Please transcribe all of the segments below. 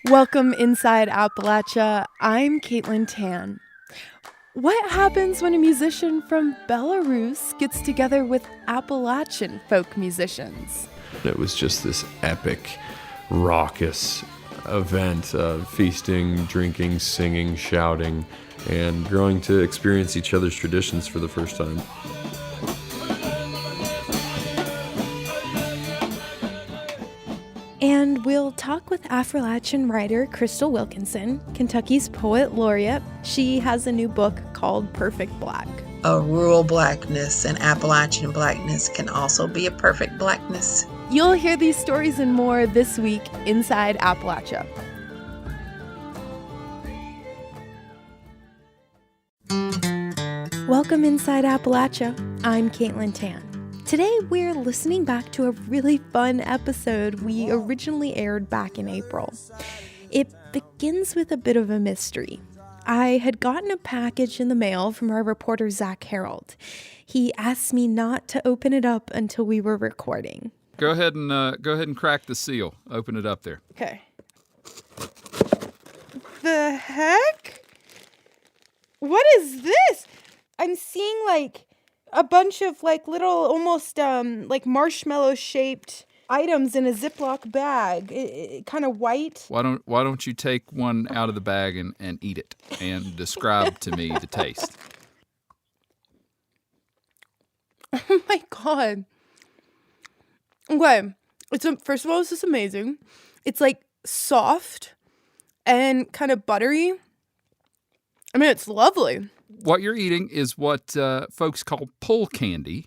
Welcome Inside Appalachia. I'm Caitlin Tan. What happens when a musician from Belarus gets together with Appalachian folk musicians? It was just this epic, raucous event of feasting, drinking, singing, shouting, and growing to experience each other's traditions for the first time. And we'll talk with Affrilachian writer Crystal Wilkinson, Kentucky's Poet Laureate. She has a new book called Perfect Black. A rural blackness and Appalachian blackness can also be a perfect blackness. You'll hear these stories and more this week inside Appalachia. Welcome inside Appalachia. I'm Caitlin Tan. Today we're listening back to a really fun episode we originally aired back in April. It begins with a bit of a mystery. I had gotten a package in the mail from our reporter Zach Harold. He asked me not to open it up until we were recording. Go ahead and crack the seal. Open it up there. Okay. The heck? What is this? I'm seeing like a bunch of like little almost like marshmallow shaped items in a Ziploc bag. Kind of white. Why don't you take one out of the bag and eat it and describe to me the taste? Oh my god. Okay. First of all, this is amazing. It's like soft and kind of buttery. I mean, it's lovely. What you're eating is what folks call pull candy,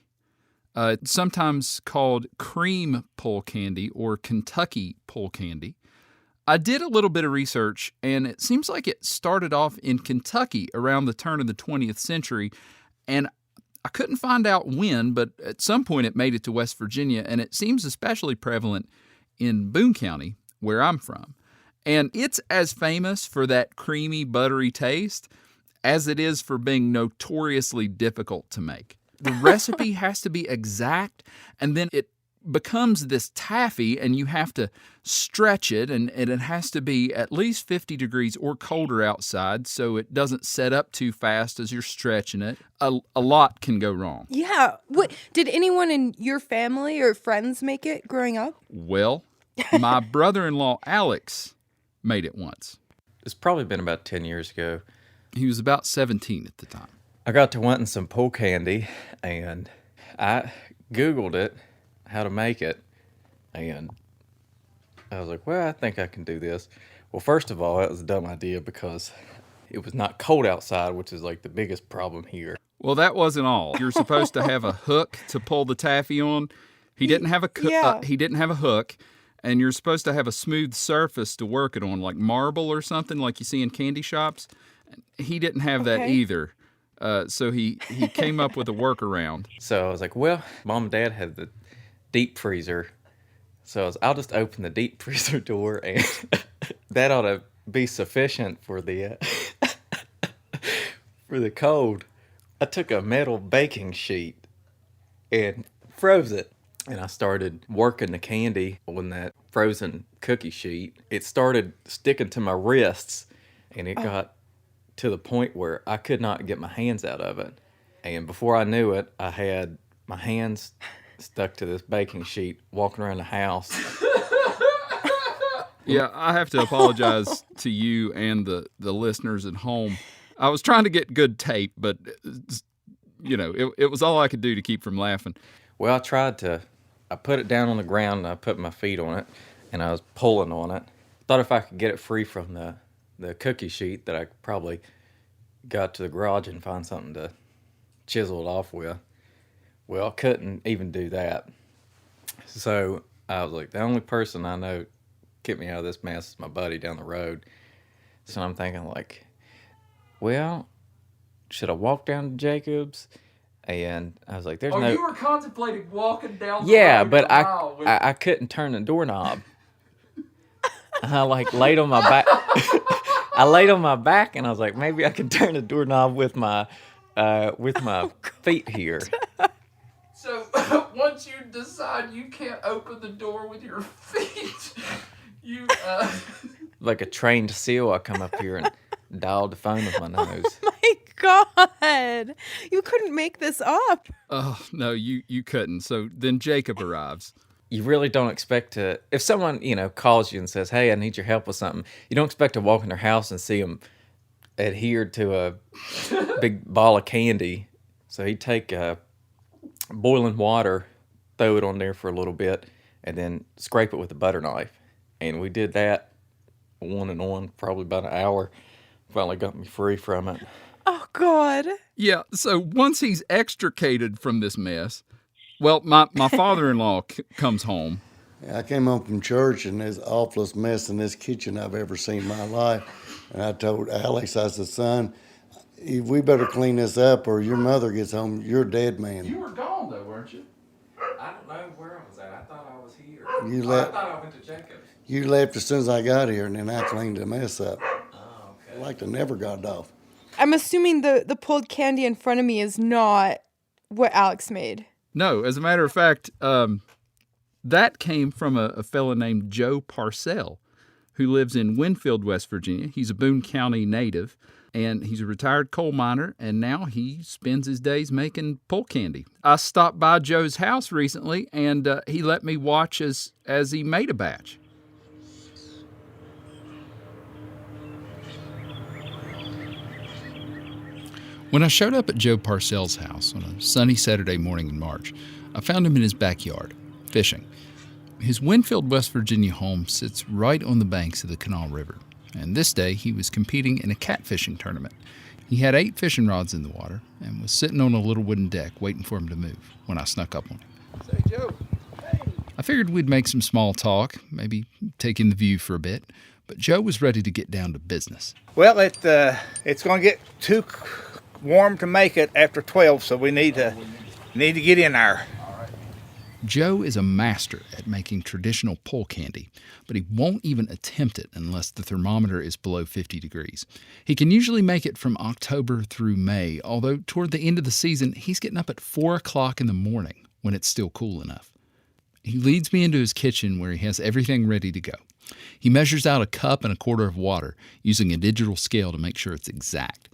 sometimes called cream pull candy or Kentucky pull candy. I did a little bit of research, and it seems like it started off in Kentucky around the turn of the 20th century, and I couldn't find out when, but at some point it made it to West Virginia, and it seems especially prevalent in Boone County, where I'm from. And it's as famous for that creamy, buttery taste as it is for being notoriously difficult to make. The recipe has to be exact, and then it becomes this taffy, and you have to stretch it, and it has to be at least 50 degrees or colder outside so it doesn't set up too fast as you're stretching it. A lot can go wrong. Yeah. Did anyone in your family or friends make it growing up? Well, my brother-in-law Alex made it once. It's probably been about 10 years ago. He was about 17 at the time. I got to wanting some pull candy, and I Googled it, how to make it, and I was like, well, I think I can do this. Well, first of all, that was a dumb idea because it was not cold outside, which is like the biggest problem here. Well, that wasn't all. You're supposed to have a hook to pull the taffy on. He didn't have he didn't have a hook, and you're supposed to have a smooth surface to work it on, like marble or something like you see in candy shops. He didn't have that either, so he came up with a workaround. So I was like, well, Mom and Dad had the deep freezer, so I'll just open the deep freezer door, and that ought to be sufficient for the for the cold. I took a metal baking sheet and froze it, and I started working the candy on that frozen cookie sheet. It started sticking to my wrists, and it got to the point where I could not get my hands out of it. And before I knew it, I had my hands stuck to this baking sheet walking around the house. Yeah, I have to apologize to you and the listeners at home. I was trying to get good tape, but, it was all I could do to keep from laughing. Well, I put it down on the ground, and I put my feet on it, and I was pulling on it. Thought if I could get it free from the cookie sheet that I could probably got to the garage and find something to chisel it off with. Well, I couldn't even do that. So I was like, the only person I know get me out of this mess is my buddy down the road. So I'm thinking like, well, should I walk down to Jacob's? And I was like, there's no... you were contemplating walking down the Yeah, road but a mile with... I couldn't turn the doorknob. And I laid on my back. I laid on my back, and I was like, maybe I can turn the doorknob with my feet here. So once you decide you can't open the door with your feet, you like a trained seal, I come up here and dialed the phone with my nose. My God, you couldn't make this up. Oh, no, you couldn't. So then Jacob arrives. You really don't expect to, if someone, calls you and says, hey, I need your help with something, you don't expect to walk in their house and see them adhered to a big ball of candy. So he'd take boiling water, throw it on there for a little bit, and then scrape it with a butter knife. And we did that on and on, probably about an hour. Finally got me free from it. Oh, God. Yeah, so once he's extricated from this mess, well, my father-in-law comes home. I came home from church, and there's the awfulest mess in this kitchen I've ever seen in my life. And I told Alex, I said, son, we better clean this up or your mother gets home, you're a dead man. You were gone, though, weren't you? I don't know where I was at. I thought I was here. I thought I went to Jacob's. You left as soon as I got here, and then I cleaned the mess up. Oh, okay. Like to never got off. I'm assuming the pulled candy in front of me is not what Alex made. No, as a matter of fact, that came from a fellow named Joe Parcell, who lives in Winfield, West Virginia. He's a Boone County native, and he's a retired coal miner, and now he spends his days making pull candy. I stopped by Joe's house recently, and he let me watch as he made a batch. When I showed up at Joe Parcell's house on a sunny Saturday morning in March, I found him in his backyard, fishing. His Winfield, West Virginia home sits right on the banks of the Kanawha River, and this day he was competing in a catfishing tournament. He had 8 fishing rods in the water and was sitting on a little wooden deck waiting for him to move when I snuck up on him. Say, Joe. Hey. I figured we'd make some small talk, maybe take in the view for a bit, but Joe was ready to get down to business. Well, it's going to get too warm to make it after 12, so we need to get in there. Joe is a master at making traditional pull candy, but he won't even attempt it unless the thermometer is below 50 degrees. He can usually make it from October through May, although toward the end of the season, he's getting up at 4 o'clock in the morning when it's still cool enough. He leads me into his kitchen where he has everything ready to go. He measures out 1.25 cups of water using a digital scale to make sure it's exact.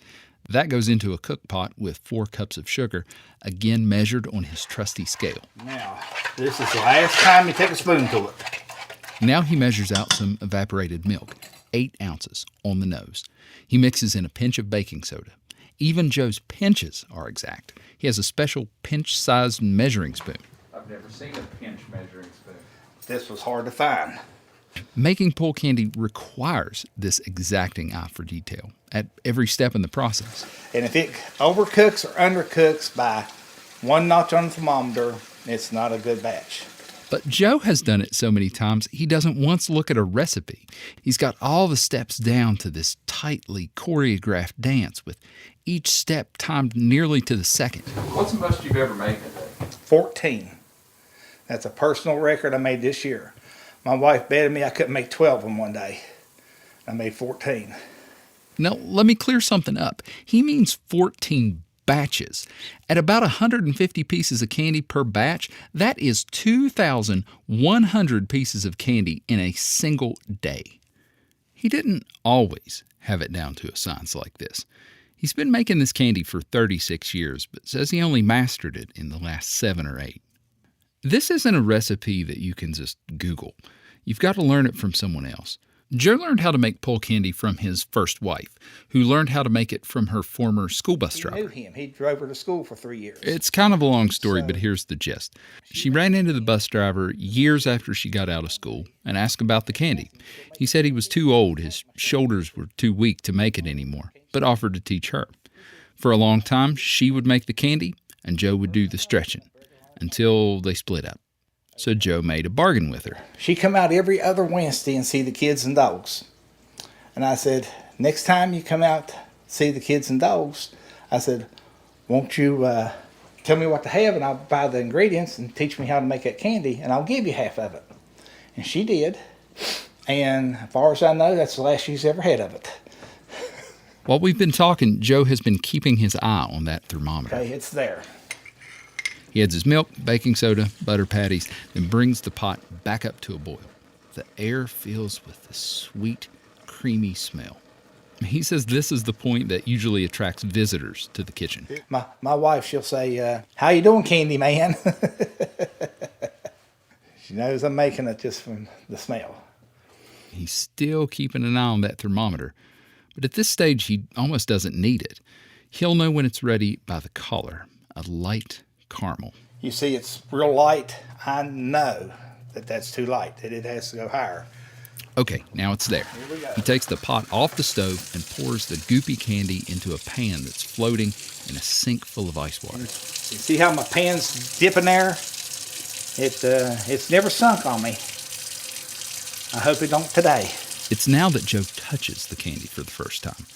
That goes into a cook pot with 4 cups of sugar, again measured on his trusty scale. Now, this is the last time you take a spoon to it. Now he measures out some evaporated milk, 8 ounces, on the nose. He mixes in a pinch of baking soda. Even Joe's pinches are exact. He has a special pinch-sized measuring spoon. I've never seen a pinch measuring spoon. This was hard to find. Making pull candy requires this exacting eye for detail at every step in the process. And if it overcooks or undercooks by 1 notch on the thermometer, it's not a good batch. But Joe has done it so many times, he doesn't once look at a recipe. He's got all the steps down to this tightly choreographed dance with each step timed nearly to the second. What's the most you've ever made today? 14. That's a personal record I made this year. My wife betted me I couldn't make 12 in one day. I made 14. Now, let me clear something up. He means 14 batches. At about 150 pieces of candy per batch, that is 2,100 pieces of candy in a single day. He didn't always have it down to a science like this. He's been making this candy for 36 years, but says he only mastered it in the last 7 or 8. This isn't a recipe that you can just Google. You've got to learn it from someone else. Joe learned how to make pull candy from his first wife, who learned how to make it from her former school bus driver. He knew him. He drove her to school for 3 years. It's kind of a long story, but here's the gist. She ran into the bus driver years after she got out of school and asked about the candy. He said he was too old, his shoulders were too weak to make it anymore, but offered to teach her. For a long time, she would make the candy, and Joe would do the stretching, until they split up. So Joe made a bargain with her. She come out every other Wednesday and see the kids and dogs. And I said, next time you come out see the kids and dogs, I said, won't you tell me what to have and I'll buy the ingredients and teach me how to make that candy and I'll give you half of it. And she did. And as far as I know, that's the last she's ever had of it. While we've been talking, Joe has been keeping his eye on that thermometer. Okay, it's there. He adds his milk, baking soda, butter patties, then brings the pot back up to a boil. The air fills with the sweet, creamy smell. He says this is the point that usually attracts visitors to the kitchen. My wife, she'll say, how you doing, Candy Man? She knows I'm making it just from the smell. He's still keeping an eye on that thermometer, but at this stage he almost doesn't need it. He'll know when it's ready by the color, a light caramel. You see it's real light. I know that that's too light, that it has to go higher. Okay, now it's there. Here we go. He takes the pot off the stove and pours the goopy candy into a pan that's floating in a sink full of ice water. You see how my pan's dipping there? It's never sunk on me. I hope it don't today. It's now that Joe touches the candy for the first time.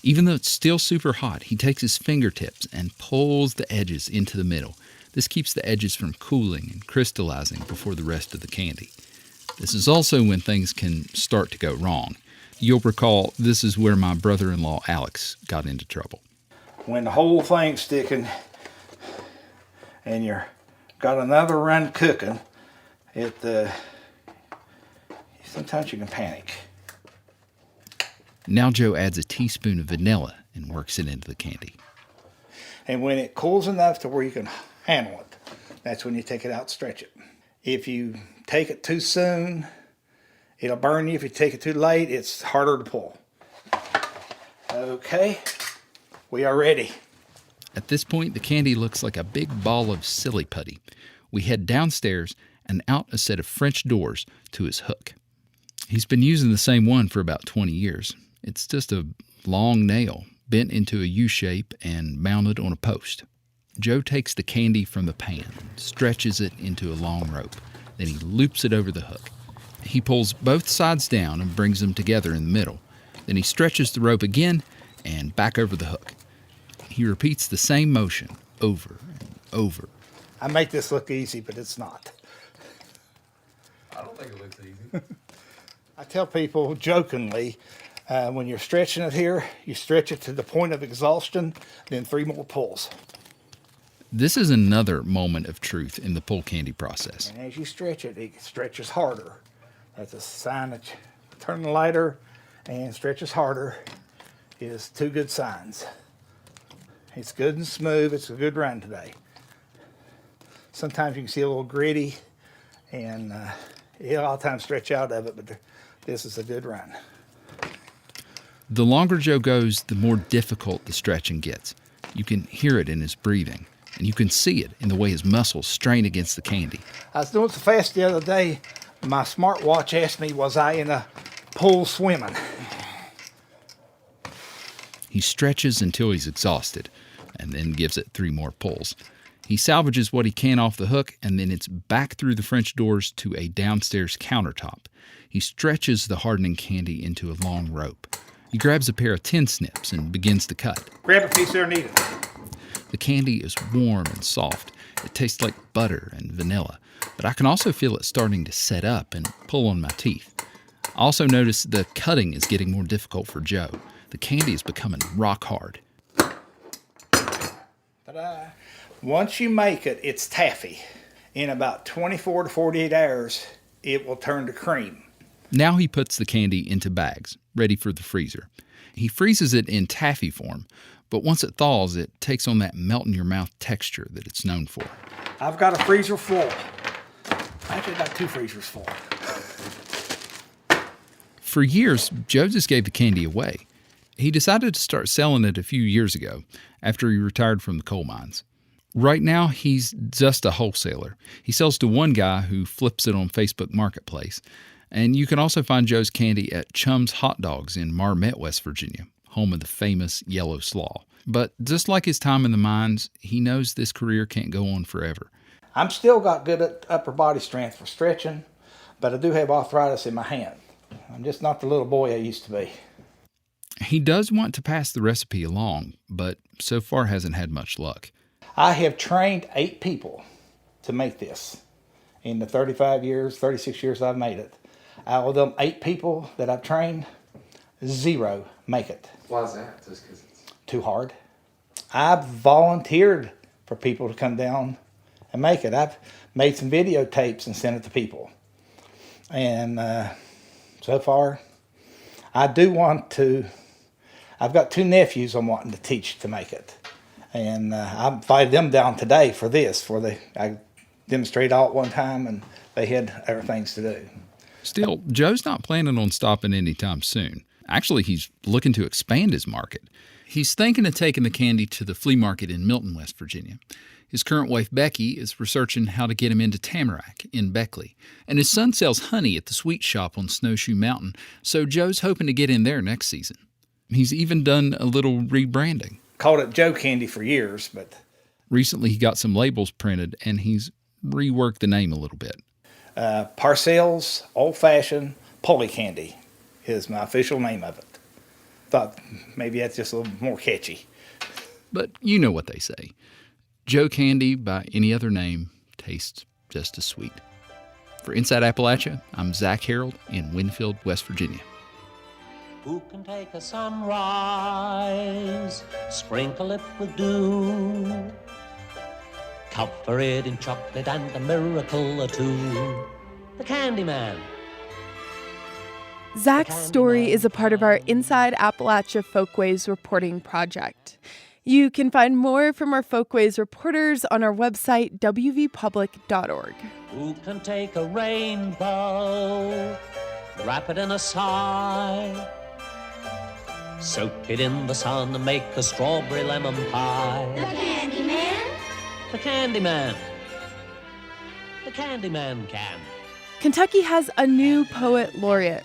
Even though it's still super hot, he takes his fingertips and pulls the edges into the middle. This keeps the edges from cooling and crystallizing before the rest of the candy. This is also when things can start to go wrong. You'll recall this is where my brother-in-law Alex got into trouble. When the whole thing's sticking and you're got another run cooking, sometimes you can panic. Now Joe adds a teaspoon of vanilla and works it into the candy. And when it cools enough to where you can handle it, that's when you take it out and stretch it. If you take it too soon, it'll burn you. If you take it too late, it's harder to pull. Okay, we are ready. At this point, the candy looks like a big ball of silly putty. We head downstairs and out a set of French doors to his hook. He's been using the same one for about 20 years. It's just a long nail bent into a U shape and mounted on a post. Joe takes the candy from the pan, stretches it into a long rope. Then he loops it over the hook. He pulls both sides down and brings them together in the middle. Then he stretches the rope again and back over the hook. He repeats the same motion over and over. I make this look easy, but it's not. I don't think it looks easy. I tell people jokingly, when you're stretching it here, you stretch it to the point of exhaustion, then 3 more pulls. This is another moment of truth in the pull candy process. And as you stretch it, it stretches harder. That's a sign that you turn the lighter and stretches harder is 2 good signs. It's good and smooth. It's a good run today. Sometimes you can see a little gritty, and a lot of times stretch out of it, but this is a good run. The longer Joe goes, the more difficult the stretching gets. You can hear it in his breathing, and you can see it in the way his muscles strain against the candy. I was doing so fast the other day, my smartwatch asked me, was I in a pool swimming? He stretches until he's exhausted, and then gives it 3 more pulls. He salvages what he can off the hook, and then it's back through the French doors to a downstairs countertop. He stretches the hardening candy into a long rope. He grabs a pair of tin snips and begins to cut. Grab a piece there, need it. The candy is warm and soft. It tastes like butter and vanilla, but I can also feel it starting to set up and pull on my teeth. I also notice the cutting is getting more difficult for Joe. The candy is becoming rock hard. Ta-da. Once you make it, it's taffy. In about 24 to 48 hours, it will turn to cream. Now he puts the candy into bags, ready for the freezer. He freezes it in taffy form, but once it thaws, it takes on that melt-in-your-mouth texture that it's known for. I've got a freezer full. Actually, I got 2 freezers full. For years, Joe just gave the candy away. He decided to start selling it a few years ago, after he retired from the coal mines. Right now, he's just a wholesaler. He sells to one guy who flips it on Facebook Marketplace. And you can also find Joe's candy at Chum's Hot Dogs in Marmet, West Virginia, home of the famous Yellow Slaw. But just like his time in the mines, he knows this career can't go on forever. I'm still got good upper body strength for stretching, but I do have arthritis in my hand. I'm just not the little boy I used to be. He does want to pass the recipe along, but so far hasn't had much luck. I have trained 8 people to make this in the 36 years I've made it. Out of them 8 people that I've trained, 0 make it. Why is that? Just because it's Too hard. I've volunteered for people to come down and make it. I've made some videotapes and sent it to people. And so far, I do want to. I've got 2 nephews I'm wanting to teach to make it, and I invited them down today for this. I demonstrated all at one time, and they had other things to do. Still, Joe's not planning on stopping anytime soon. Actually, he's looking to expand his market. He's thinking of taking the candy to the flea market in Milton, West Virginia. His current wife, Becky, is researching how to get him into Tamarack in Beckley. And his son sells honey at the sweet shop on Snowshoe Mountain, so Joe's hoping to get in there next season. He's even done a little rebranding. Called it Joe Candy for years, but Recently, he got some labels printed, and he's reworked the name a little bit. Parcells Old Fashioned Polly Candy is my official name of it. Thought maybe that's just a little more catchy. But you know what they say. Joe Candy, by any other name, tastes just as sweet. For Inside Appalachia, I'm Zach Harold in Winfield, West Virginia. Who can take a sunrise, sprinkle it with dew, cover it in chocolate and a miracle or two? The Candyman. Zach's story is a part of our Inside Appalachia Folkways reporting project. You can find more from our Folkways reporters on our website, wvpublic.org. Who can take a rainbow, wrap it in a sigh, soak it in the sun and make a strawberry lemon pie? The Candyman? The Candyman. The Candyman can. Kentucky has a new poet laureate.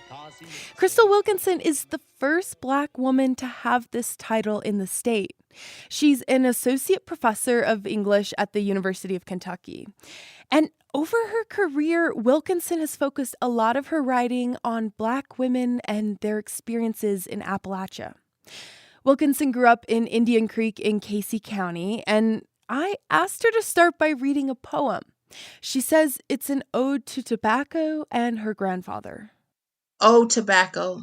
Crystal Wilkinson is the first Black woman to have this title in the state. She's an associate professor of English at the University of Kentucky. And over her career, Wilkinson has focused a lot of her writing on Black women and their experiences in Appalachia. Wilkinson grew up in Indian Creek in Casey County, and I asked her to start by reading a poem. She says it's an ode to tobacco and her grandfather. Oh, tobacco,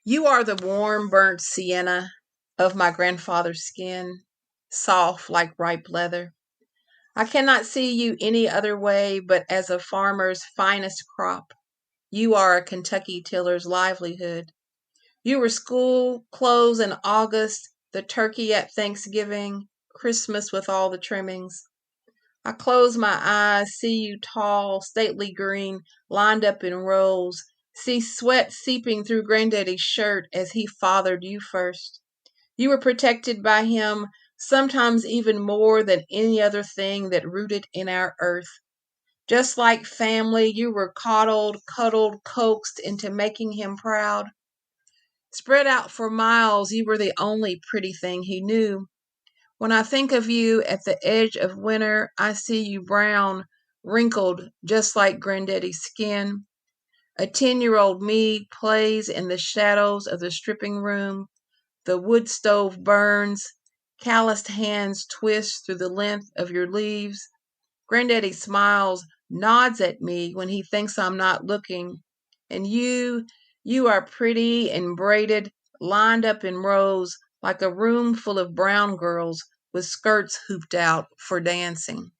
you are the warm burnt sienna of my grandfather's skin, soft like ripe leather. I cannot see you any other way but as a farmer's finest crop. You are a Kentucky tiller's livelihood. You were school clothes in August, the turkey at Thanksgiving, Christmas with all the trimmings. I close my eyes, see you tall, stately green, lined up in rows, see sweat seeping through Granddaddy's shirt as he fathered you first. You were protected by him, sometimes even more than any other thing that rooted in our earth. Just like family, you were coddled, cuddled, coaxed into making him proud. Spread out for miles, you were the only pretty thing he knew. When I think of you at the edge of winter, I see you brown, wrinkled, just like Granddaddy's skin. A 10-year-old me plays in the shadows of the stripping room. The wood stove burns. Calloused hands twist through the length of your leaves. Granddaddy smiles, nods at me when he thinks I'm not looking. And you are pretty and braided, lined up in rows like a room full of brown girls with skirts hooped out for dancing.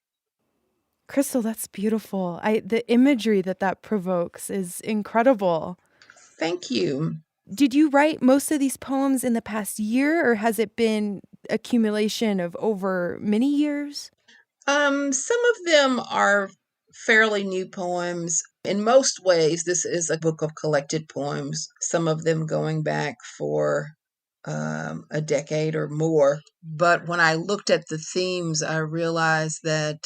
Crystal, that's beautiful. The imagery that provokes is incredible. Thank you. Did you write most of these poems in the past year, or has it been accumulation of over many years? Some of them are fairly new poems. In most ways, this is a book of collected poems, some of them going back for a decade or more. But when I looked at the themes, I realized that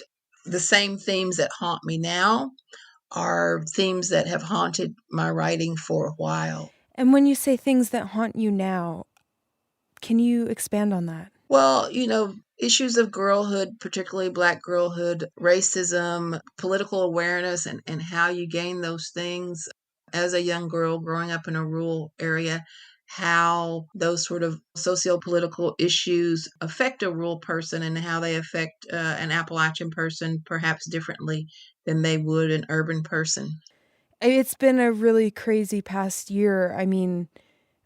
the same themes that haunt me now are themes that have haunted my writing for a while. And when you say things that haunt you now, can you expand on that? Well, issues of girlhood, particularly Black girlhood, racism, political awareness, and how you gain those things as a young girl growing up in a rural area, how those sort of socio-political issues affect a rural person and how they affect an Appalachian person perhaps differently than they would an urban person. It's been a really crazy past year. I mean,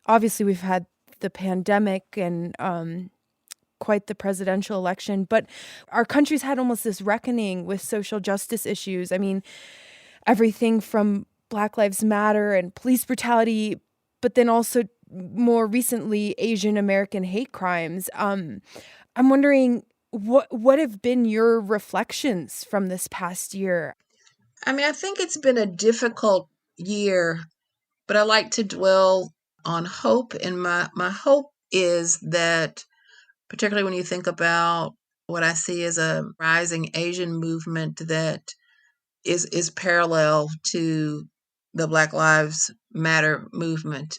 obviously we've had the pandemic and quite the presidential election, but our country's had almost this reckoning with social justice issues. I mean, everything from Black Lives Matter and police brutality, but then also more recently Asian American hate crimes. I'm wondering what have been your reflections from this past year? I mean, I think it's been a difficult year, but I like to dwell on hope. And my hope is that, particularly when you think about what I see as a rising Asian movement that is parallel to the Black Lives Matter movement.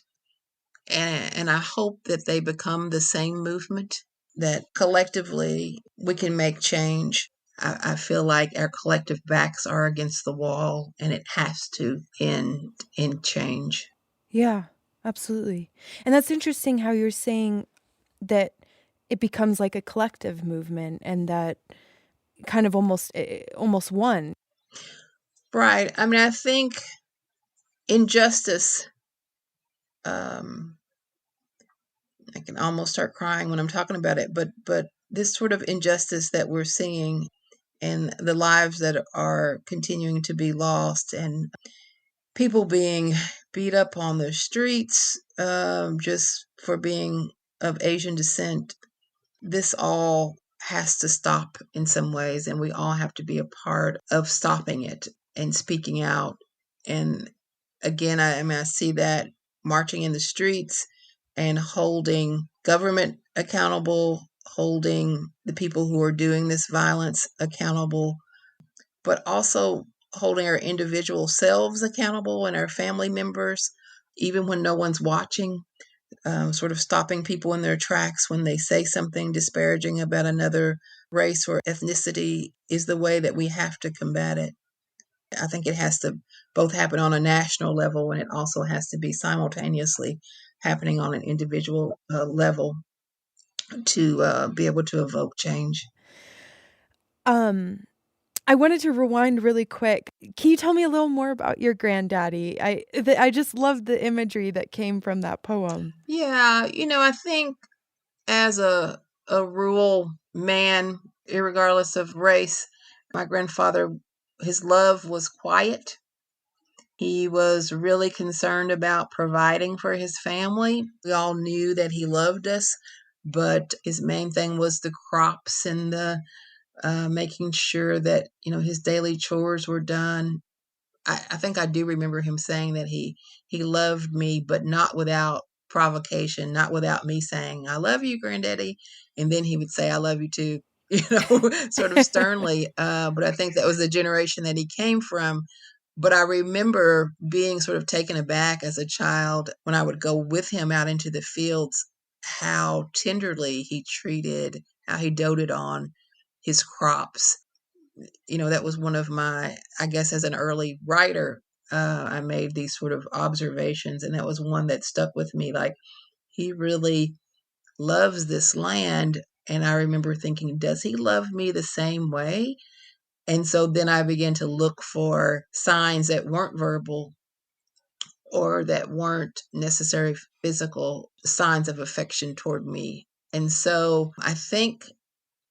And I hope that they become the same movement, that collectively we can make change. I feel like our collective backs are against the wall and it has to end in change. Yeah, absolutely. And that's interesting how you're saying that it becomes like a collective movement and that kind of almost one. Right. I mean, I think injustice, um, I can almost start crying when I'm talking about it, but this sort of injustice that we're seeing and the lives that are continuing to be lost and people being beat up on the streets just for being of Asian descent, this all has to stop in some ways, and we all have to be a part of stopping it and speaking out. And again, I mean, I see that marching in the streets and holding government accountable, holding the people who are doing this violence accountable, but also holding our individual selves accountable and our family members, even when no one's watching, sort of stopping people in their tracks when they say something disparaging about another race or ethnicity is the way that we have to combat it. I think it has to both happen on a national level and it also has to be simultaneously happening on an individual level to be able to evoke change. Um, I wanted to rewind really quick. Can you tell me a little more about your granddaddy? I just love the imagery that came from that poem. Yeah, I think as a rural man, irregardless of race, my grandfather, his love was quiet. He was really concerned about providing for his family. We all knew that he loved us, but his main thing was the crops and the making sure that his daily chores were done. I think I do remember him saying that he loved me, but not without provocation, not without me saying, "I love you, Granddaddy," and then he would say, "I love you too," sort of sternly. But I think that was the generation that he came from. But I remember being sort of taken aback as a child when I would go with him out into the fields, how tenderly he treated, how he doted on his crops. That was one of my, I guess, as an early writer, I made these sort of observations, and that was one that stuck with me. Like, he really loves this land. And I remember thinking, does he love me the same way? And so then I began to look for signs that weren't verbal or that weren't necessary physical signs of affection toward me. And so I think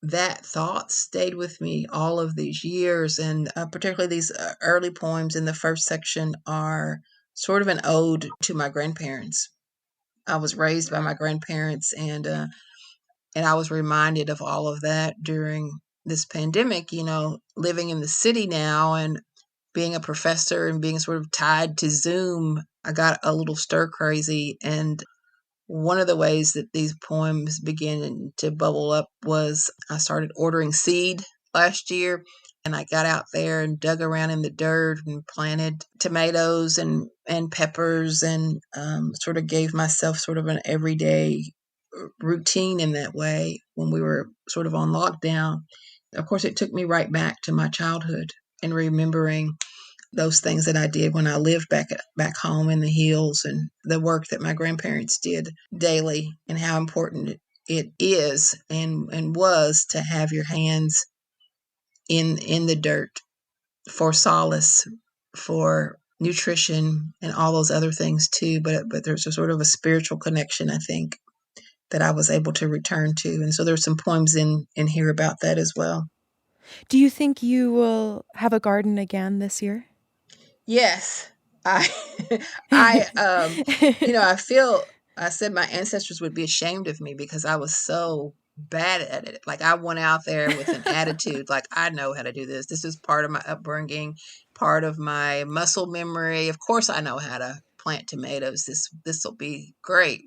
that thought stayed with me all of these years. And particularly these early poems in the first section are sort of an ode to my grandparents. I was raised by my grandparents, and I was reminded of all of that during this pandemic, living in the city now and being a professor and being sort of tied to Zoom. I got a little stir crazy. And one of the ways that these poems began to bubble up was I started ordering seed last year, and I got out there and dug around in the dirt and planted tomatoes and peppers and sort of gave myself sort of an everyday routine in that way when we were sort of on lockdown. Of course, it took me right back to my childhood and remembering those things that I did when I lived back home in the hills and the work that my grandparents did daily and how important it is and was to have your hands in the dirt for solace, for nutrition and all those other things too. But there's a sort of a spiritual connection, I think, that I was able to return to. And so there's some poems in here about that as well. Do you think you will have a garden again this year? Yes, I I feel, I said my ancestors would be ashamed of me because I was so bad at it. Like I went out there with an attitude, like I know how to do this. This is part of my upbringing, part of my muscle memory. Of course, I know how to plant tomatoes. This will be great.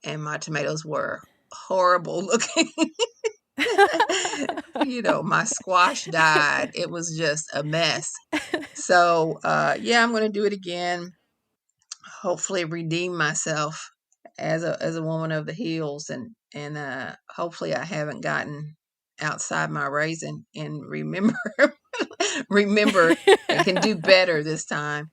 And my tomatoes were horrible looking. My squash died. It was just a mess. So, yeah, I'm going to do it again. Hopefully, redeem myself as a woman of the hills, and hopefully, I haven't gotten outside my raisin and remember, and can do better this time.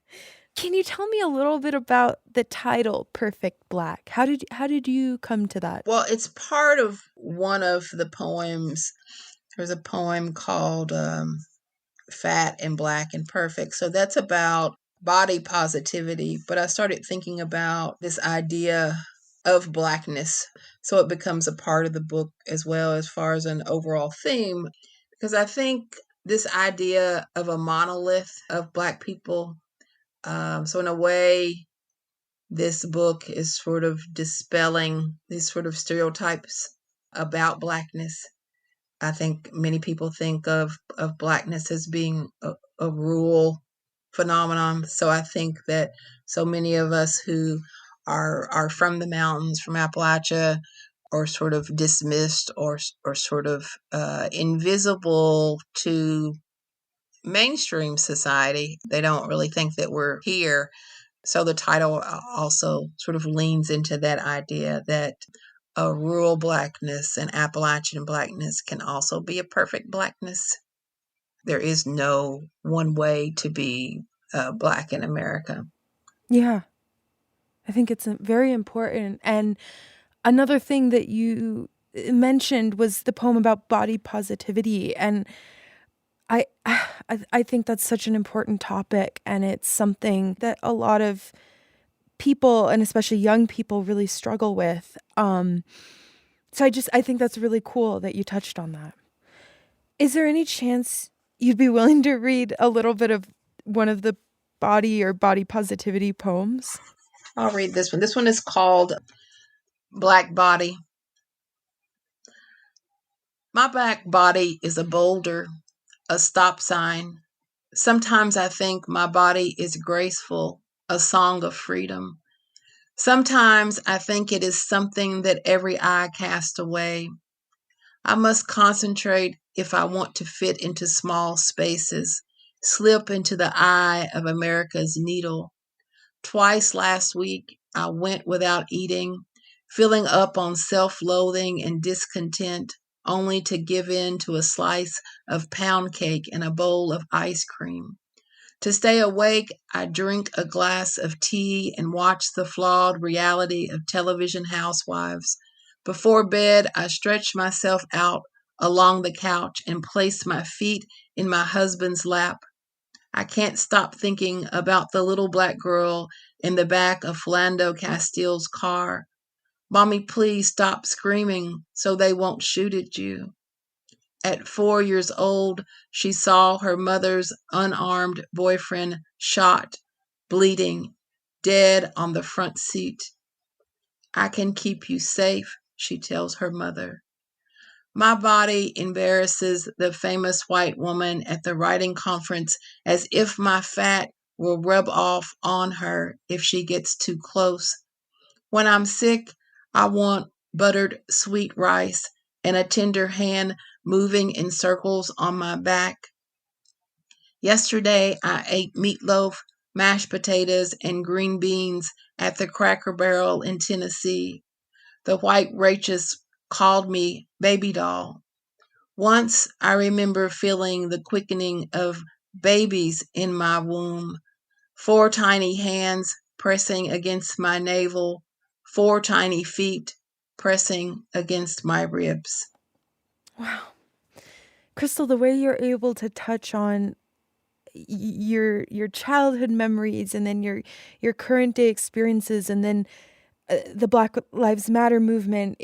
Can you tell me a little bit about the title Perfect Black? How did you come to that? Well, it's part of one of the poems. There's a poem called Fat and Black and Perfect. So that's about body positivity. But I started thinking about this idea of blackness. So it becomes a part of the book as well, as far as an overall theme. Because I think this idea of a monolith of Black people. So in a way, this book is sort of dispelling these sort of stereotypes about Blackness. I think many people think of Blackness as being a rural phenomenon. So I think that so many of us who are from the mountains, from Appalachia, are sort of dismissed or sort of invisible to mainstream society. They don't really think that we're here. So the title also sort of leans into that idea that a rural Blackness and Appalachian Blackness can also be a perfect Blackness. There is no one way to be Black in America. Yeah, I think it's very important. And another thing that you mentioned was the poem about body positivity. And I think that's such an important topic, and it's something that a lot of people, and especially young people, really struggle with. So I think that's really cool that you touched on that. Is there any chance you'd be willing to read a little bit of one of the body or body positivity poems? I'll read this one. This one is called Black Body. My black body is a boulder, a stop sign. Sometimes I think my body is graceful, a song of freedom. Sometimes I think it is something that every eye casts away. I must concentrate if I want to fit into small spaces, slip into the eye of America's needle. Twice last week, I went without eating, filling up on self-loathing and discontent, only to give in to a slice of pound cake and a bowl of ice cream. To stay awake, I drink a glass of tea and watch the flawed reality of television housewives. Before bed, I stretch myself out along the couch and place my feet in my husband's lap. I can't stop thinking about the little black girl in the back of Philando Castile's car. Mommy, please stop screaming so they won't shoot at you. At 4 years old, she saw her mother's unarmed boyfriend shot, bleeding, dead on the front seat. I can keep you safe, she tells her mother. My body embarrasses the famous white woman at the writing conference as if my fat will rub off on her if she gets too close. When I'm sick, I want buttered sweet rice and a tender hand moving in circles on my back. Yesterday, I ate meatloaf, mashed potatoes, and green beans at the Cracker Barrel in Tennessee. The white waitress called me baby doll. Once I remember feeling the quickening of babies in my womb, 4 tiny hands pressing against my navel, 4 tiny feet pressing against my ribs. Wow. Crystal, the way you're able to touch on your childhood memories and then your current day experiences and then the Black Lives Matter movement,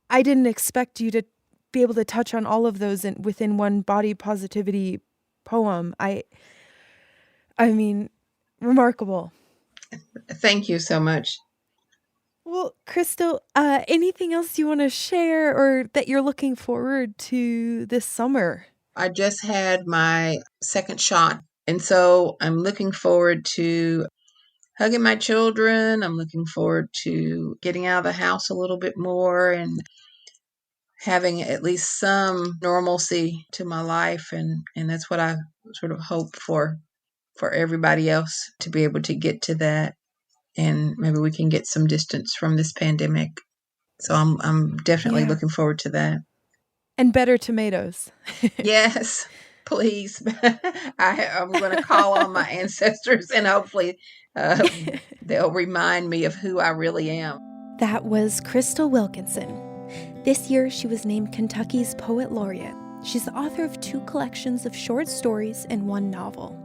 I didn't expect you to be able to touch on all of those within one body positivity poem. I mean, remarkable. Thank you so much. Well, Crystal, anything else you want to share or that you're looking forward to this summer? I just had my second shot, and so I'm looking forward to hugging my children. I'm looking forward to getting out of the house a little bit more and having at least some normalcy to my life, and that's what I sort of hope for everybody else, to be able to get to that, and maybe we can get some distance from this pandemic. So I'm definitely looking forward to that. And better tomatoes. Yes, please. I'm going to call on my ancestors, and hopefully they'll remind me of who I really am. That was Crystal Wilkinson. This year, she was named Kentucky's Poet Laureate. She's the author of 2 collections of short stories and 1 novel.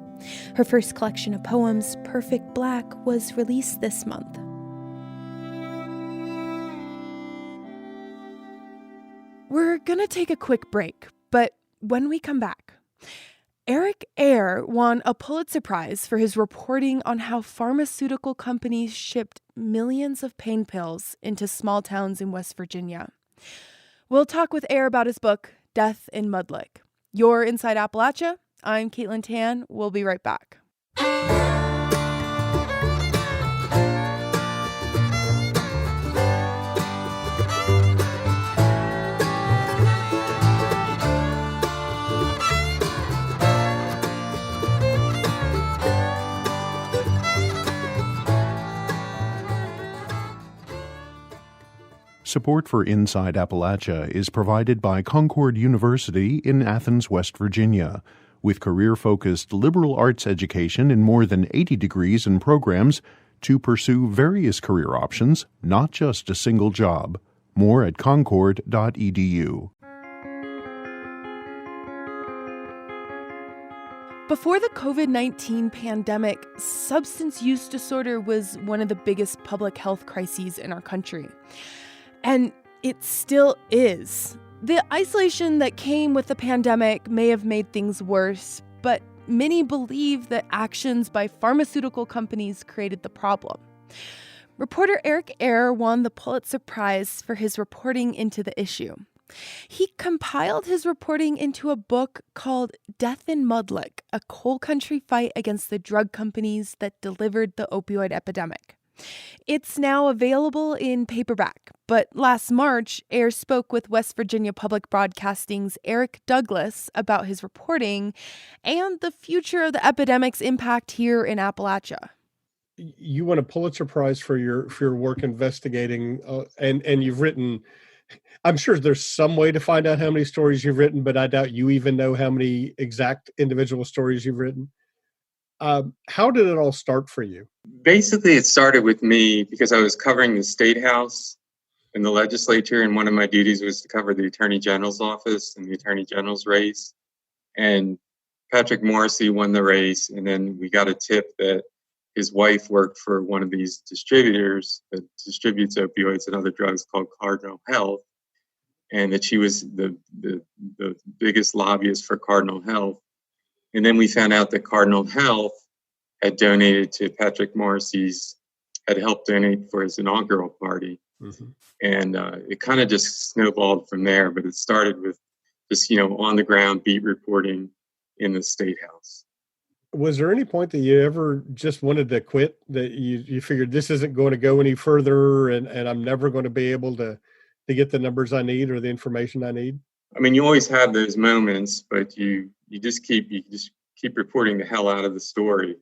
Her first collection of poems, Perfect Black, was released this month. We're going to take a quick break, but when we come back, Eric Eyre won a Pulitzer Prize for his reporting on how pharmaceutical companies shipped millions of pain pills into small towns in West Virginia. We'll talk with Eyre about his book, Death in Mud Lick. You're Inside Appalachia. I'm Caitlin Tan. We'll be right back. Support for Inside Appalachia is provided by Concord University in Athens, West Virginia. With career-focused liberal arts education in more than 80 degrees and programs to pursue various career options, not just a single job. More at concord.edu. Before the COVID-19 pandemic, substance use disorder was one of the biggest public health crises in our country. And it still is. The isolation that came with the pandemic may have made things worse, but many believe that actions by pharmaceutical companies created the problem. Reporter Eric Eyre won the Pulitzer Prize for his reporting into the issue. He compiled his reporting into a book called Death in Mud Lick, a coal country fight against the drug companies that delivered the opioid epidemic. It's now available in paperback, but last March, Eyre spoke with West Virginia Public Broadcasting's Eric Douglas about his reporting and the future of the epidemic's impact here in Appalachia. You won a Pulitzer Prize for your work investigating, and you've written. I'm sure there's some way to find out how many stories you've written, but I doubt you even know how many exact individual stories you've written. How did it all start for you? Basically, it started with me because I was covering the State House and the legislature, and one of my duties was to cover the Attorney General's office and the Attorney General's race. And Patrick Morrissey won the race, and then we got a tip that his wife worked for one of these distributors that distributes opioids and other drugs called Cardinal Health, and that she was the biggest lobbyist for Cardinal Health. And then we found out that Cardinal Health had donated to Patrick Morrissey's, had helped donate for his inaugural party. Mm-hmm. And it kind of just snowballed from there, but it started with just, on the ground beat reporting in the State House. Was there any point that you ever just wanted to quit, that you figured this isn't going to go any further and I'm never going to be able to get the numbers I need or the information I need? I mean, you always have those moments, but you just keep reporting the hell out of the story.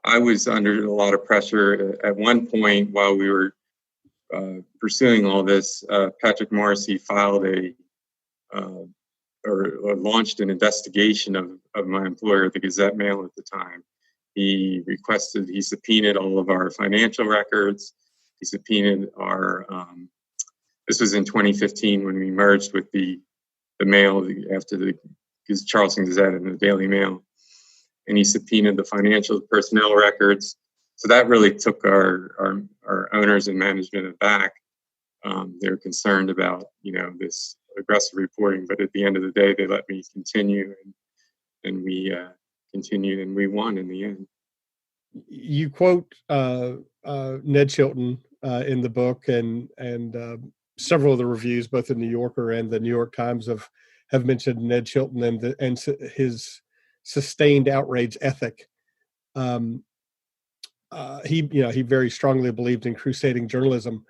I was under a lot of pressure at one point while we were pursuing all this. Patrick Morrissey filed or launched an investigation of my employer, the Gazette Mail at the time. He subpoenaed all of our financial records. He subpoenaed our, this was in 2015 when we merged with the Mail after the Charleston Gazette and the Daily Mail. And he subpoenaed the financial personnel records. So that really took our owners and management aback. They're concerned about, this aggressive reporting, but at the end of the day, they let me continue, and we continued, and we won in the end. you quote Ned Chilton in the book, and several of the reviews, both the New Yorker and the New York Times, have mentioned Ned Chilton and his sustained outrage ethic. He very strongly believed in crusading journalism.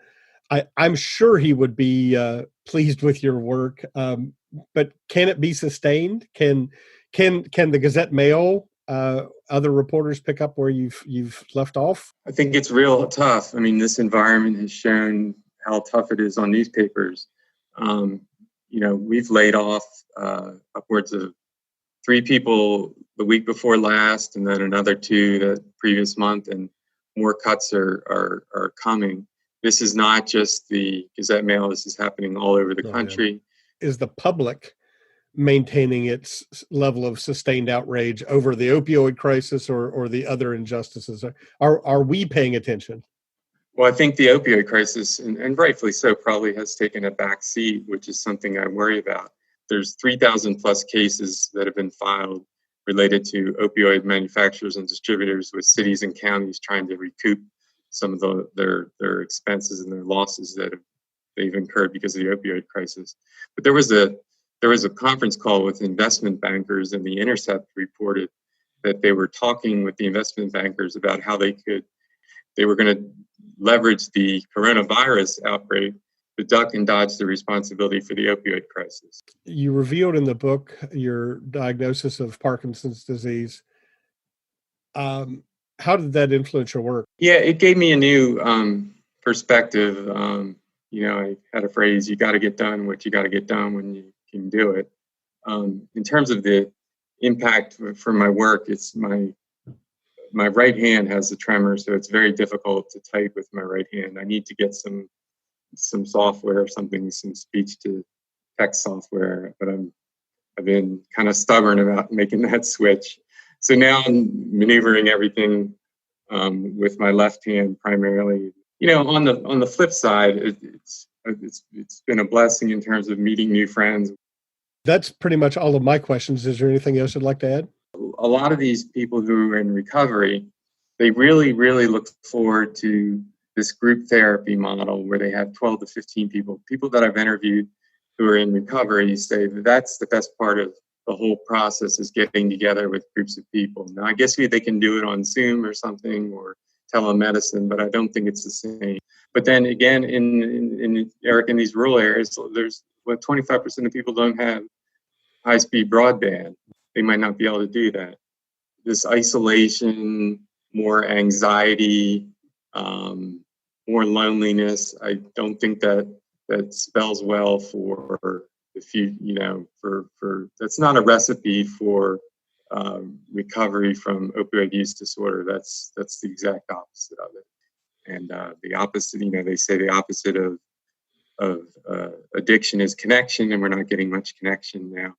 I'm sure he would be pleased with your work, but can it be sustained? Can the Gazette Mail, other reporters pick up where you've left off? I think it's real tough. I mean, this environment has shown how tough it is on newspapers. We've laid off upwards of 3 people the week before last, and then another 2 the previous month, and more cuts are coming. This is not just the Gazette Mail. This is happening all over the country. Yeah. Is the public maintaining its level of sustained outrage over the opioid crisis or the other injustices? Are we paying attention? Well, I think the opioid crisis, and rightfully so, probably has taken a back seat, which is something I worry about. There's 3,000 plus cases that have been filed related to opioid manufacturers and distributors, with cities and counties trying to recoup some of their expenses and their losses that they've incurred because of the opioid crisis. But there was a conference call with investment bankers, and The Intercept reported that they were talking with the investment bankers about how they were going to leverage the coronavirus outbreak to duck and dodge the responsibility for the opioid crisis. You revealed in the book your diagnosis of Parkinson's disease. How did that influence your work? Yeah, it gave me a new perspective. I had a phrase: "You got to get done what you got to get done when you can do it." In terms of the impact for my work, it's my right hand has a tremor, so it's very difficult to type with my right hand. I need to get some software or something, some speech to text software, but I've been kind of stubborn about making that switch. So now I'm maneuvering everything with my left hand primarily. On the flip side, it's been a blessing in terms of meeting new friends. That's pretty much all of my questions. Is there anything else you'd like to add? A lot of these people who are in recovery, they really, really look forward to this group therapy model where they have 12 to 15 people. People that I've interviewed who are in recovery say that's the best part of the whole process, is getting together with groups of people. Now, I guess they can do it on Zoom or something, or telemedicine, but I don't think it's the same. But then again, in Eric, in these rural areas, there's 25% of people don't have high-speed broadband. They might not be able to do that. This isolation, more anxiety, more loneliness, I don't think that spells well for the future. For that's not a recipe for recovery from opioid use disorder. That's the exact opposite of it. And the opposite, they say the opposite of addiction is connection, and we're not getting much connection now.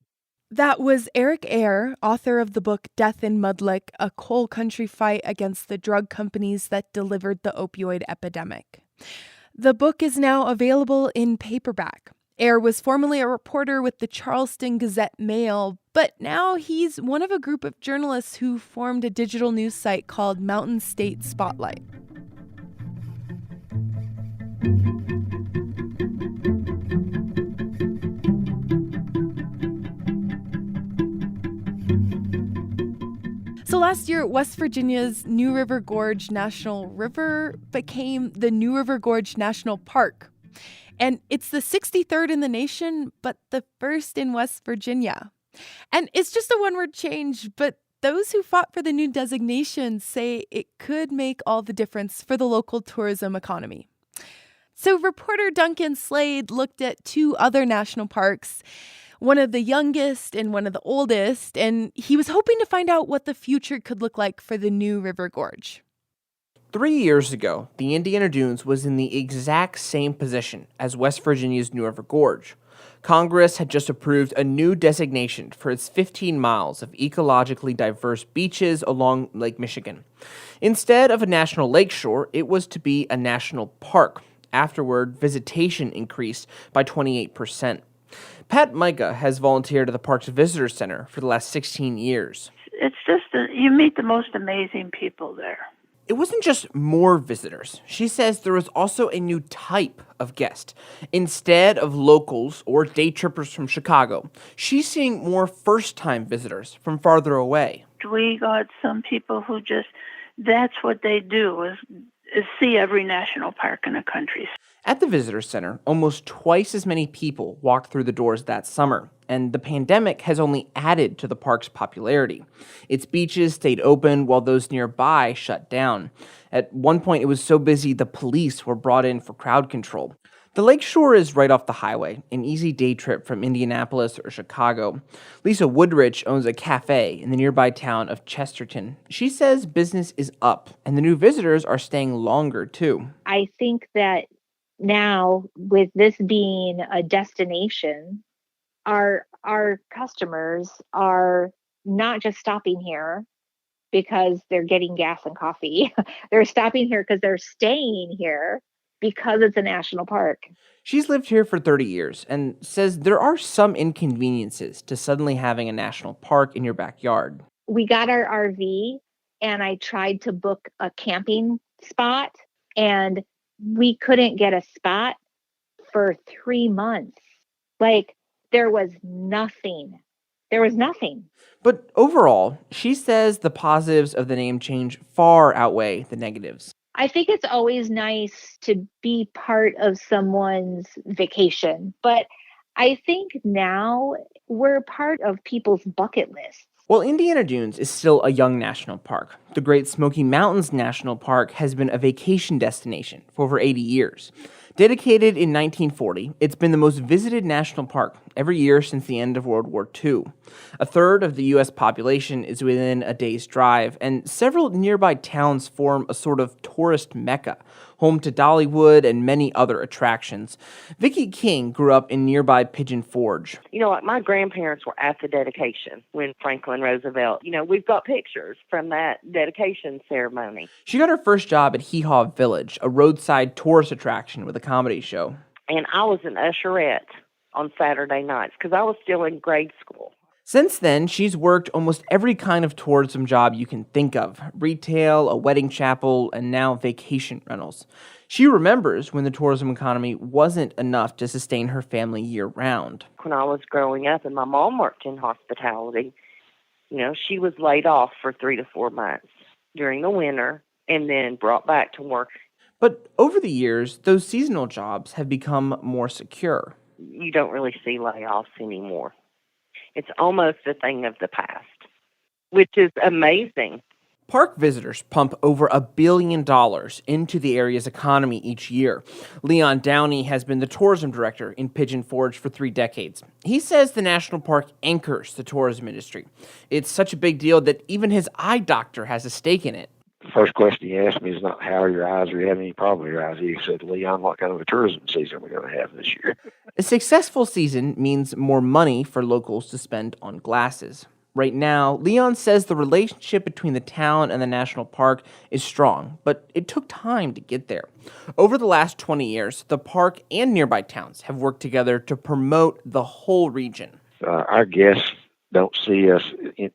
That was Eric Eyre, author of the book Death in Mudlick, A Coal Country Fight Against the Drug Companies That Delivered the Opioid Epidemic. The book is now available in paperback. Eyre was formerly a reporter with the Charleston Gazette-Mail, but now he's one of a group of journalists who formed a digital news site called Mountain State Spotlight. So last year, West Virginia's New River Gorge National River became the New River Gorge National Park. And it's the 63rd in the nation, but the first in West Virginia. And it's just a one-word change, but those who fought for the new designation say it could make all the difference for the local tourism economy. So reporter Duncan Slade looked at 2 other national parks, one of the youngest and one of the oldest, and he was hoping to find out what the future could look like for the New River Gorge. 3 years ago, the Indiana Dunes was in the exact same position as West Virginia's New River Gorge. Congress had just approved a new designation for its 15 miles of ecologically diverse beaches along Lake Michigan. Instead of a national lakeshore, it was to be a national park. Afterward, visitation increased by 28%. Pat Micah has volunteered at the park's visitor center for the last 16 years. It's just you meet the most amazing people there. It wasn't just more visitors. She says there was also a new type of guest. Instead of locals or day trippers from Chicago, she's seeing more first-time visitors from farther away. We got some people who just, that's what they do, is see every national park in the country. At the visitor center, almost twice as many people walked through the doors that summer, and the pandemic has only added to the park's popularity. Its beaches stayed open while those nearby shut down. At one point, it was so busy the police were brought in for crowd control. The lakeshore is right off the highway, an easy day trip from Indianapolis or Chicago. Lisa Woodrich owns a cafe in the nearby town of Chesterton. She says business is up, and the new visitors are staying longer, too. I think that now, with this being a destination, our customers are not just stopping here because they're getting gas and coffee. They're stopping here because they're staying here because it's a national park. She's lived here for 30 years and says there are some inconveniences to suddenly having a national park in your backyard. We got our RV and I tried to book a camping spot, and we couldn't get a spot for 3 months. Like, there was nothing. There was nothing. But overall, she says the positives of the name change far outweigh the negatives. I think it's always nice to be part of someone's vacation, but I think now we're part of people's bucket lists. While Indiana Dunes is still a young national park, the Great Smoky Mountains National Park has been a vacation destination for over 80 years. Dedicated in 1940, it's been the most visited national park every year since the end of World War II. A third of the U.S. population is within a day's drive, and several nearby towns form a sort of tourist mecca, home to Dollywood and many other attractions. Vicki King grew up in nearby Pigeon Forge. You know, like my grandparents were at the dedication when Franklin Roosevelt, we've got pictures from that dedication ceremony. She got her first job at Hee Haw Village, a roadside tourist attraction with a comedy show. And I was an usherette on Saturday nights because I was still in grade school. Since then, she's worked almost every kind of tourism job you can think of. Retail, a wedding chapel, and now vacation rentals. She remembers when the tourism economy wasn't enough to sustain her family year-round. When I was growing up and my mom worked in hospitality, she was laid off for 3 to 4 months during the winter and then brought back to work. But over the years, those seasonal jobs have become more secure. You don't really see layoffs anymore. It's almost a thing of the past, which is amazing. Park visitors pump over $1 billion into the area's economy each year. Leon Downey has been the tourism director in Pigeon Forge for 3 decades. He says the national park anchors the tourism industry. It's such a big deal that even his eye doctor has a stake in it. The first question he asked me is not how are your eyes, or you have any problem with your eyes. He said, Leon, what kind of a tourism season are we going to have this year? A successful season means more money for locals to spend on glasses. Right now, Leon says the relationship between the town and the national park is strong, but it took time to get there. Over the last 20 years, the park and nearby towns have worked together to promote the whole region. Our guests don't see us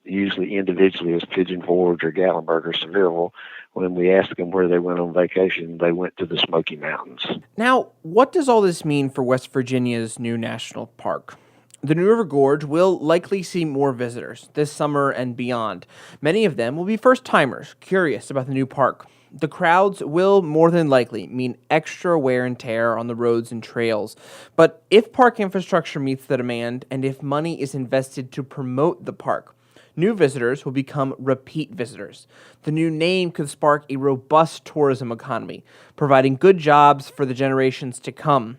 usually individually as Pigeon Forge or Gatlinburg or Sevierville. When we asked them where they went on vacation, they went to the Smoky Mountains. Now, what does all this mean for West Virginia's new national park? The New River Gorge will likely see more visitors this summer and beyond. Many of them will be first-timers, curious about the new park. The crowds will more than likely mean extra wear and tear on the roads and trails. But if park infrastructure meets the demand, and if money is invested to promote the park, new visitors will become repeat visitors. The new name could spark a robust tourism economy, providing good jobs for the generations to come.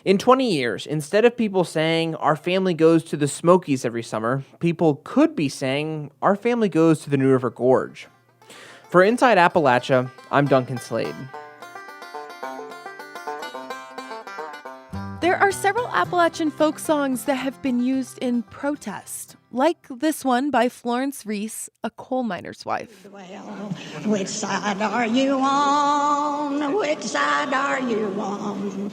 In 20 years, instead of people saying, our family goes to the Smokies every summer, people could be saying, our family goes to the New River Gorge. For Inside Appalachia, I'm Duncan Slade. There are several Appalachian folk songs that have been used in protest, like this one by Florence Reese, a coal miner's wife. Well, which side are you on? Which side are you on?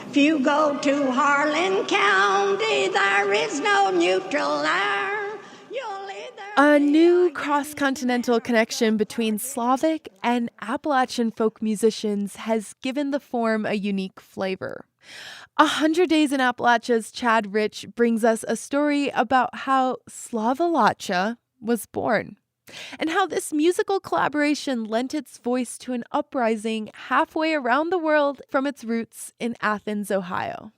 If you go to Harlan County, there is no neutral there. You'll either A new cross-continental connection between Slavic and Appalachian folk musicians has given the form a unique flavor. 100 Days in Appalachia's Chad Rich brings us a story about how Affrilachian was born, and how this musical collaboration lent its voice to an uprising halfway around the world from its roots in Athens, Ohio.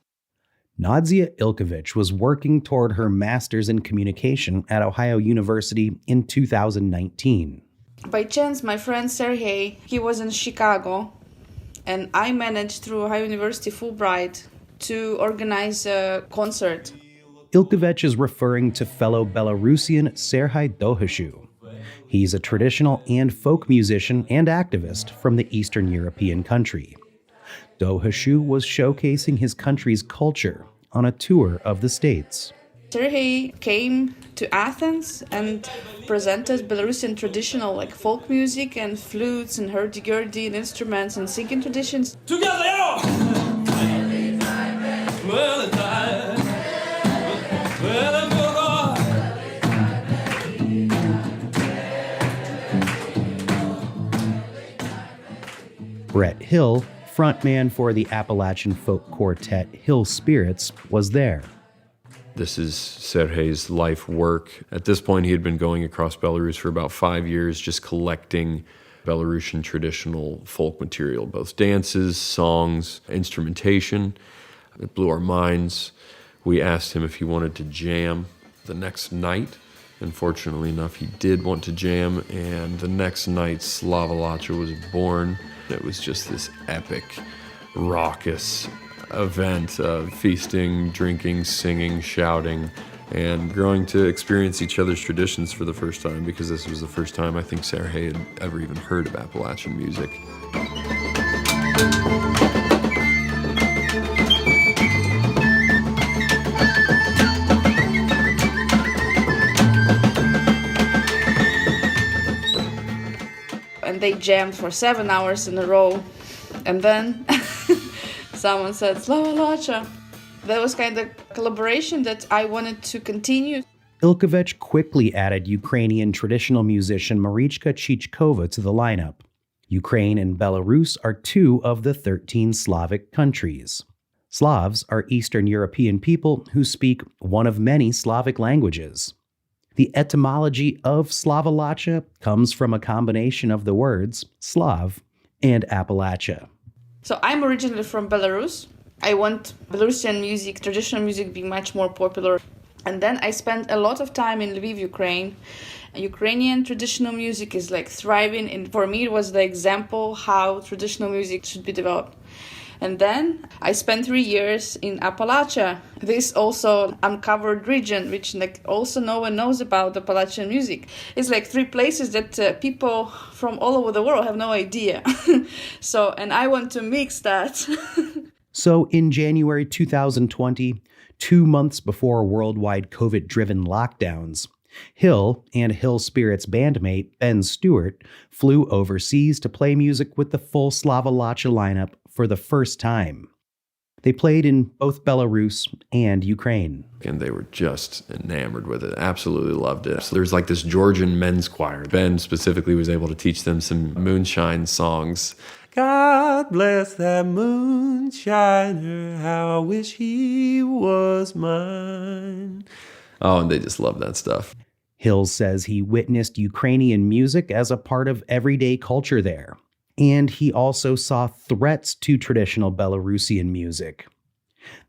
Nadia Ilkovich was working toward her master's in communication at Ohio University in 2019. By chance, my friend Sergey, he was in Chicago, and I managed through Ohio University Fulbright to organize a concert. Ilkovich is referring to fellow Belarusian Serhii Dohashu. He's a traditional and folk musician and activist from the Eastern European country. Dohashu was showcasing his country's culture on a tour of the States. Sergey came to Athens and presented Belarusian traditional folk music and flutes and hurdy-gurdy and instruments and singing traditions. Brett Hill, frontman for the Appalachian folk quartet Hill Spirits, was there. This is Sergei's life work. At this point, he had been going across Belarus for about 5 years, just collecting Belarusian traditional folk material, both dances, songs, instrumentation. It blew our minds. We asked him if he wanted to jam the next night. And fortunately enough, he did want to jam, and the next night, Affrilachian was born. It was just this epic, raucous event of feasting, drinking, singing, shouting, and growing to experience each other's traditions for the first time, because this was the first time I think Sergei had ever even heard of Appalachian music. And they jammed for 7 hours in a row. And then someone said, Affrilachian. That was kind of collaboration that I wanted to continue. Ilkovich quickly added Ukrainian traditional musician Marichka Chichkova to the lineup. Ukraine and Belarus are 2 of the 13 Slavic countries. Slavs are Eastern European people who speak one of many Slavic languages. The etymology of Affrilachian comes from a combination of the words Slav and Appalachia. So I'm originally from Belarus. I want Belarusian music, traditional music, be much more popular. And then I spent a lot of time in Lviv, Ukraine. Ukrainian traditional music is thriving, and for me it was the example how traditional music should be developed. And then I spent 3 years in Appalachia, this also uncovered region, which also no one knows about Appalachian music. It's 3 places that people from all over the world have no idea. And I want to mix that. So in January 2020, 2 months before worldwide COVID-driven lockdowns, Hill and Hill Spirits bandmate Ben Stewart flew overseas to play music with the full Affrilachian lineup for the first time. They played in both Belarus and Ukraine. And they were just enamored with it, absolutely loved it. So there's this Georgian men's choir. Ben specifically was able to teach them some moonshine songs. God bless that moonshiner, how I wish he was mine. Oh, and they just love that stuff. Hill says he witnessed Ukrainian music as a part of everyday culture there. And he also saw threats to traditional Belarusian music.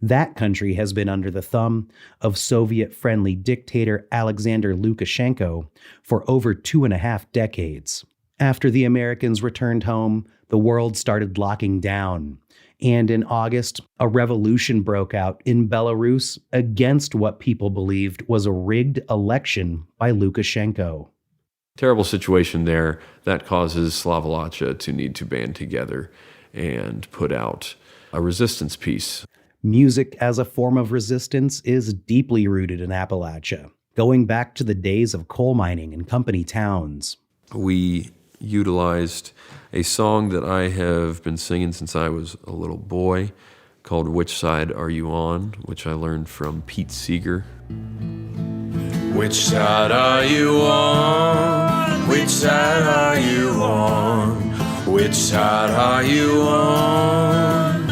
That country has been under the thumb of Soviet-friendly dictator Alexander Lukashenko for over 2.5 decades. After the Americans returned home, the world started locking down. And in August, a revolution broke out in Belarus against what people believed was a rigged election by Lukashenko. Terrible situation there. That causes Affrilachian to need to band together and put out a resistance piece. Music as a form of resistance is deeply rooted in Appalachia, going back to the days of coal mining and company towns. We utilized a song that I have been singing since I was a little boy called Which Side Are You On?, which I learned from Pete Seeger. Which side are you on? Which side are you on? Which side are you on?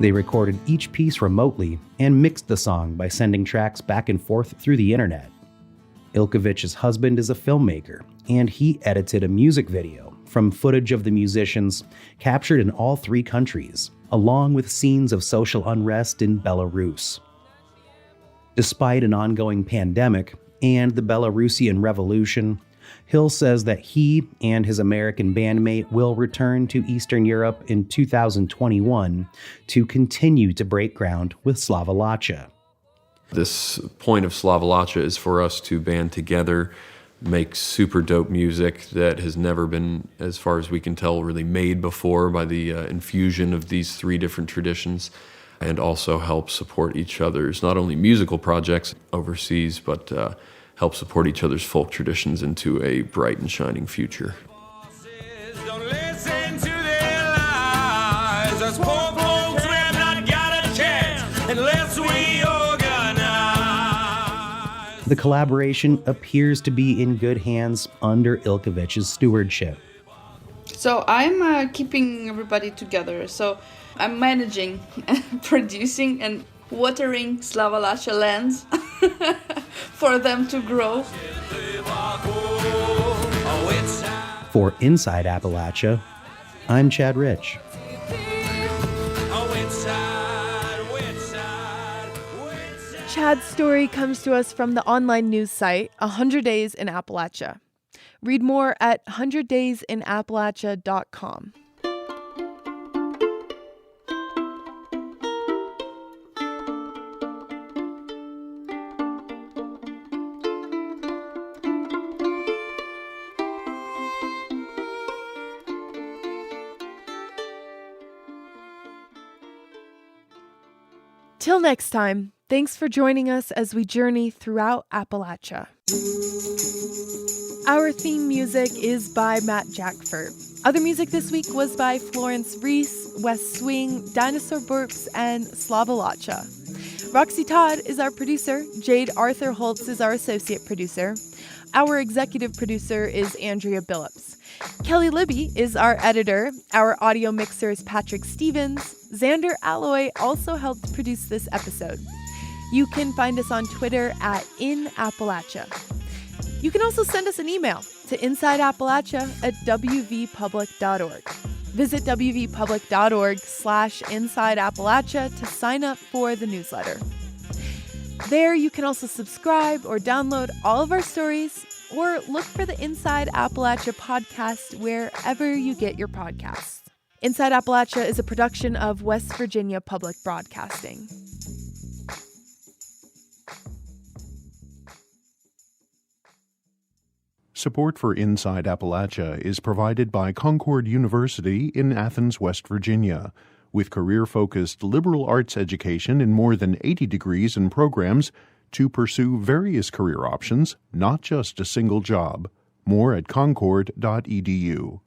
They recorded each piece remotely and mixed the song by sending tracks back and forth through the internet. Ilkovich's husband is a filmmaker, and he edited a music video from footage of the musicians captured in all 3 countries, along with scenes of social unrest in Belarus. Despite an ongoing pandemic and the Belarusian Revolution, Hill says that he and his American bandmate will return to Eastern Europe in 2021 to continue to break ground with Affrilachian. This point of Affrilachian is for us to band together, make super dope music that has never been, as far as we can tell, really made before by the infusion of these 3 different traditions, and also help support each other's not only musical projects overseas, but help support each other's folk traditions into a bright and shining future. The collaboration appears to be in good hands under Ilkovich's stewardship. So I'm keeping everybody together. So I'm managing, producing, and watering Affrilachian lands for them to grow. For Inside Appalachia, I'm Chad Rich. Chad's story comes to us from the online news site 100 Days in Appalachia. Read more at 100daysinappalachia.com. Till next time, thanks for joining us as we journey throughout Appalachia. Our theme music is by Matt Jackford. Other music this week was by Florence Reese, West Swing, Dinosaur Burps, and Affrilachian. Roxy Todd is our producer. Jade Arthur Holtz is our associate producer. Our executive producer is Andrea Billups. Kelly Libby is our editor. Our audio mixer is Patrick Stevens. Xander Alloy also helped produce this episode. You can find us on Twitter at @InAppalachia. You can also send us an email to insideappalachia@wvpublic.org. Visit wvpublic.org/InsideAppalachia to sign up for the newsletter. There you can also subscribe or download all of our stories, or look for the Inside Appalachia podcast wherever you get your podcasts. Inside Appalachia is a production of West Virginia Public Broadcasting. Support for Inside Appalachia is provided by Concord University in Athens, West Virginia, with career-focused liberal arts education in more than 80 degrees and programs to pursue various career options, not just a single job. More at concord.edu.